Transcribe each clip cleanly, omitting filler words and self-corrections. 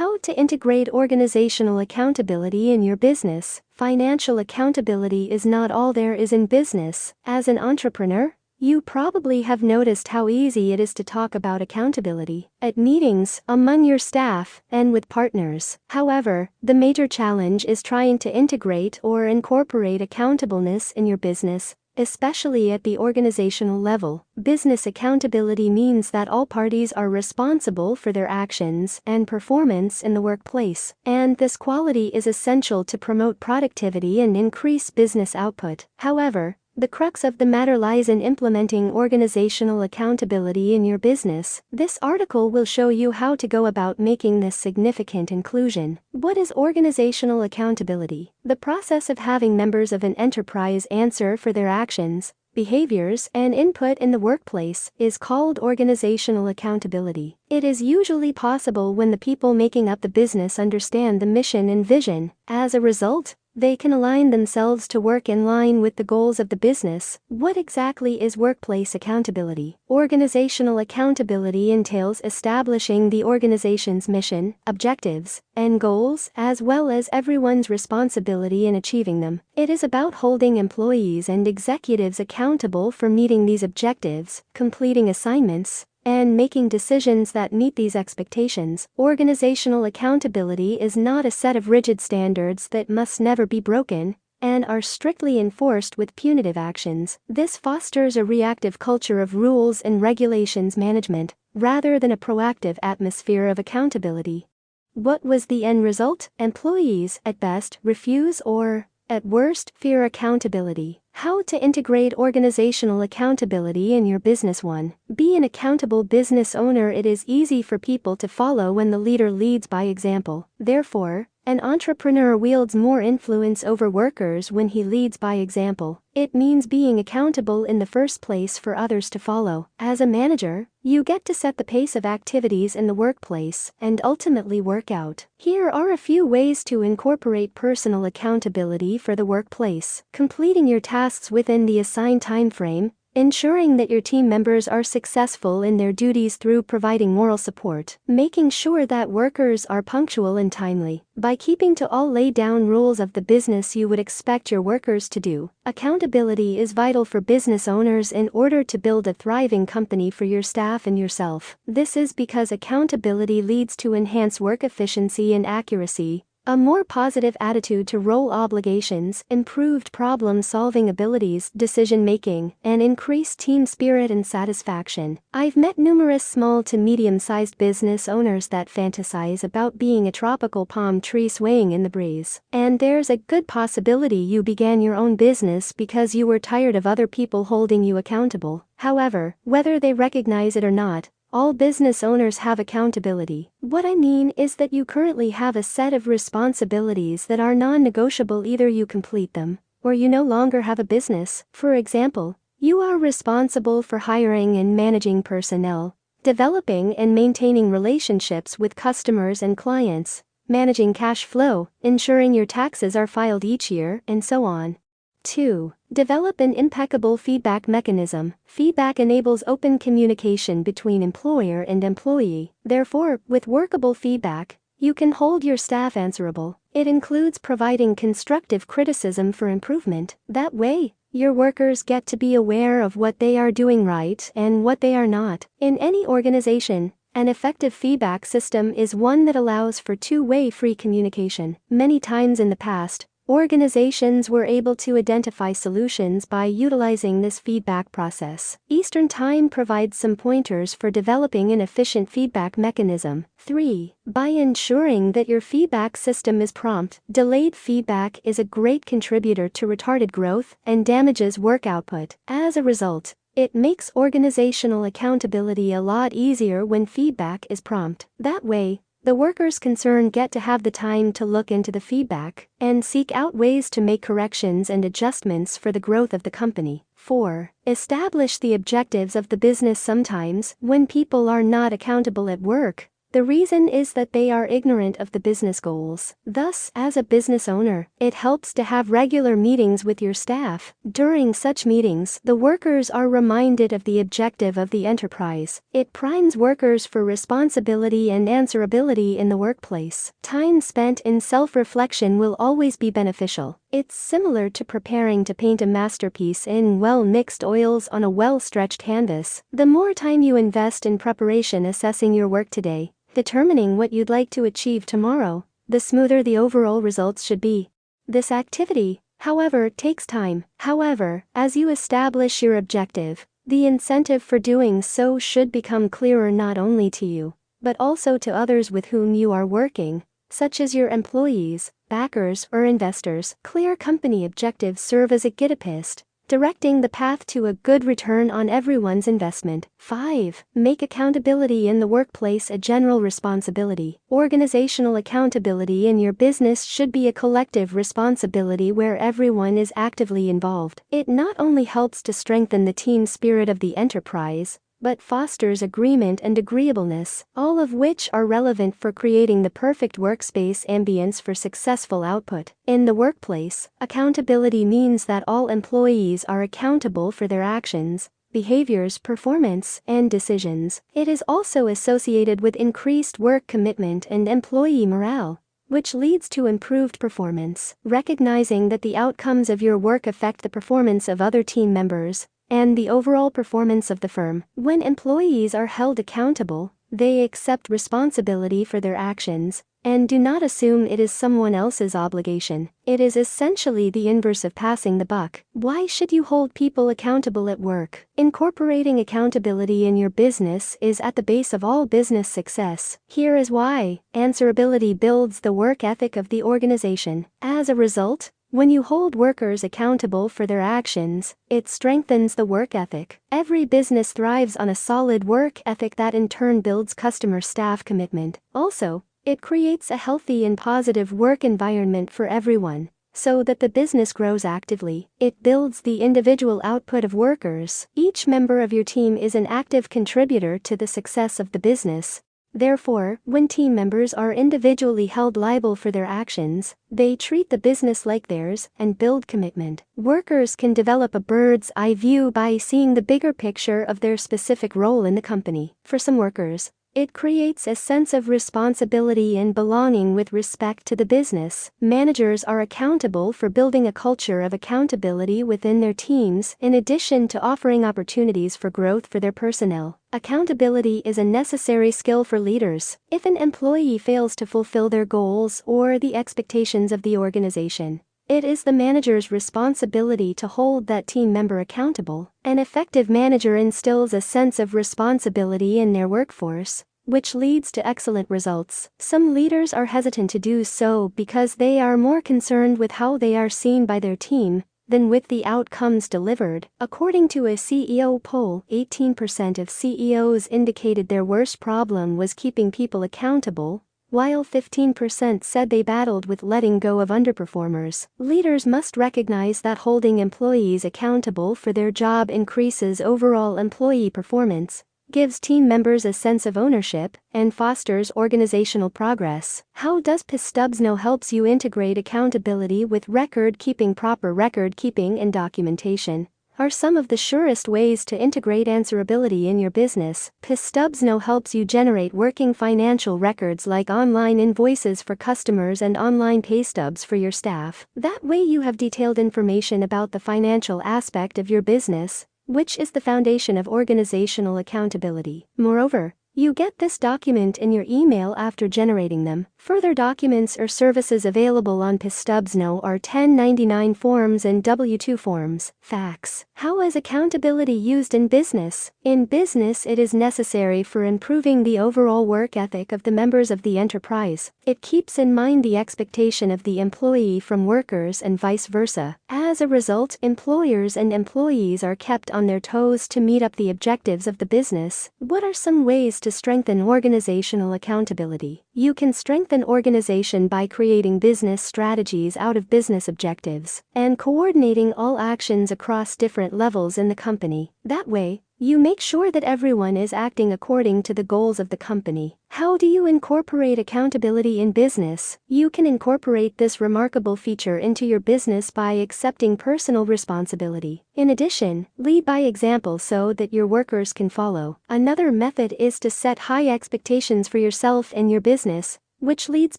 How to integrate organizational accountability in your business. Financial accountability is not all there is in business. As an entrepreneur, you probably have noticed how easy it is to talk about accountability at meetings, among your staff, and with partners. However, the major challenge is trying to integrate or incorporate accountableness in your business, especially at the organizational level. Business accountability means that all parties are responsible for their actions and performance in the workplace, and this quality is essential to promote productivity and increase business output. However, the crux of the matter lies in implementing organizational accountability in your business. This article will show you how to go about making this significant inclusion. What is organizational accountability? The process of having members of an enterprise answer for their actions, behaviors, and input in the workplace is called organizational accountability. It is usually possible when the people making up the business understand the mission and vision. As a result, they can align themselves to work in line with the goals of the business. What exactly is workplace accountability? Organizational accountability entails establishing the organization's mission, objectives, and goals, as well as everyone's responsibility in achieving them. It is about holding employees and executives accountable for meeting these objectives, completing assignments, and making decisions that meet these expectations. Organizational accountability is not a set of rigid standards that must never be broken and are strictly enforced with punitive actions. This fosters a reactive culture of rules and regulations management, rather than a proactive atmosphere of accountability. What was the end result? Employees, at best, refuse or, at worst, fear accountability. How to integrate organizational accountability in your business. 1. Be an accountable business owner. It is easy for people to follow when the leader leads by example. Therefore, an entrepreneur wields more influence over workers when he leads by example. It means being accountable in the first place for others to follow. As a manager, you get to set the pace of activities in the workplace and ultimately work out. Here are a few ways to incorporate personal accountability for the workplace. Completing your tasks within the assigned time frame, ensuring that your team members are successful in their duties through providing moral support, making sure that workers are punctual and timely, by keeping to all laid down rules of the business you would expect your workers to do. Accountability is vital for business owners in order to build a thriving company for your staff and yourself. This is because accountability leads to enhanced work efficiency and accuracy, a more positive attitude to role obligations, improved problem-solving abilities, decision-making, and increased team spirit and satisfaction. I've met numerous small to medium-sized business owners that fantasize about being a tropical palm tree swaying in the breeze. And there's a good possibility you began your own business because you were tired of other people holding you accountable. However, whether they recognize it or not, all business owners have accountability. What I mean is that you currently have a set of responsibilities that are non-negotiable. Either you complete them, or you no longer have a business. For example, you are responsible for hiring and managing personnel, developing and maintaining relationships with customers and clients, managing cash flow, ensuring your taxes are filed each year, and so on. 2. Develop an impeccable feedback mechanism. Feedback enables open communication between employer and employee. Therefore, with workable feedback, you can hold your staff answerable. It includes providing constructive criticism for improvement. That way, your workers get to be aware of what they are doing right and what they are not. In any organization, an effective feedback system is one that allows for two-way free communication. Many times in the past, organizations were able to identify solutions by utilizing this feedback process. Eastern Time provides some pointers for developing an efficient feedback mechanism. 3. By ensuring that your feedback system is prompt. Delayed feedback is a great contributor to retarded growth and damages work output. As a result, it makes organizational accountability a lot easier when feedback is prompt. That way, the workers concerned get to have the time to look into the feedback and seek out ways to make corrections and adjustments for the growth of the company. 4. Establish the objectives of the business. Sometimes, when people are not accountable at work, The reason is that they are ignorant of the business goals. Thus, as a business owner, it helps to have regular meetings with your staff. During such meetings, the workers are reminded of the objective of the enterprise. It primes workers for responsibility and answerability in the workplace. Time spent in self-reflection will always be beneficial. It's similar to preparing to paint a masterpiece in well-mixed oils on a well-stretched canvas. The more time you invest in preparation, assessing your work today, determining what you'd like to achieve tomorrow, the smoother the overall results should be. This activity, however, takes time. However, as you establish your objective, the incentive for doing so should become clearer not only to you, but also to others with whom you are working, such as your employees, backers, or investors. Clear company objectives serve as a guidepost, directing the path to a good return on everyone's investment. 5. Make accountability in the workplace a general responsibility. Organizational accountability in your business should be a collective responsibility where everyone is actively involved. It not only helps to strengthen the team spirit of the enterprise, but fosters agreement and agreeableness, all of which are relevant for creating the perfect workspace ambience for successful output. In the workplace, accountability means that all employees are accountable for their actions, behaviors, performance, and decisions. It is also associated with increased work commitment and employee morale, which leads to improved performance. Recognizing that the outcomes of your work affect the performance of other team members and the overall performance of the firm. When employees are held accountable, they accept responsibility for their actions and do not assume it is someone else's obligation. It is essentially the inverse of passing the buck. Why should you hold people accountable at work? Incorporating accountability in your business is at the base of all business success. Here is why. Answerability builds the work ethic of the organization. As a result, when you hold workers accountable for their actions, it strengthens the work ethic. Every business thrives on a solid work ethic that in turn builds customer-staff commitment. Also, it creates a healthy and positive work environment for everyone, so that the business grows actively. It builds the individual output of workers. Each member of your team is an active contributor to the success of the business. Therefore, when team members are individually held liable for their actions, they treat the business like theirs and build commitment. Workers can develop a bird's eye view by seeing the bigger picture of their specific role in the company. For some workers, it creates a sense of responsibility and belonging with respect to the business. Managers are accountable for building a culture of accountability within their teams, in addition to offering opportunities for growth for their personnel. Accountability is a necessary skill for leaders. If an employee fails to fulfill their goals or the expectations of the organization, it is the manager's responsibility to hold that team member accountable. An effective manager instills a sense of responsibility in their workforce, which leads to excellent results. Some leaders are hesitant to do so because they are more concerned with how they are seen by their team than with the outcomes delivered. According to a CEO poll, 18% of CEOs indicated their worst problem was keeping people accountable, while 15% said they battled with letting go of underperformers. Leaders must recognize that holding employees accountable for their job increases overall employee performance, gives team members a sense of ownership, and fosters organizational progress. How does Paystubsnow helps you integrate accountability with record keeping? Proper record keeping and documentation are some of the surest ways to integrate answerability in your business. Paystubsnow helps you generate working financial records like online invoices for customers and online pay stubs for your staff. That way you have detailed information about the financial aspect of your business, which is the foundation of organizational accountability. Moreover, you get this document in your email after generating them. Further documents or services available on Paystubsnow are 1099 forms and W-2 forms. Facts. How is accountability used in business? In business, it is necessary for improving the overall work ethic of the members of the enterprise. It keeps in mind the expectation of the employee from workers and vice versa. As a result, employers and employees are kept on their toes to meet up the objectives of the business. What are some ways to strengthen organizational accountability? You can strengthen organization by creating business strategies out of business objectives and coordinating all actions across different levels in the company. That way, You make sure that everyone is acting according to the goals of the company. How do you incorporate accountability in business? You can incorporate this remarkable feature into your business by accepting personal responsibility. In addition, lead by example so that your workers can follow. Another method is to set high expectations for yourself and your business, which leads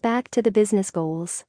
back to the business goals.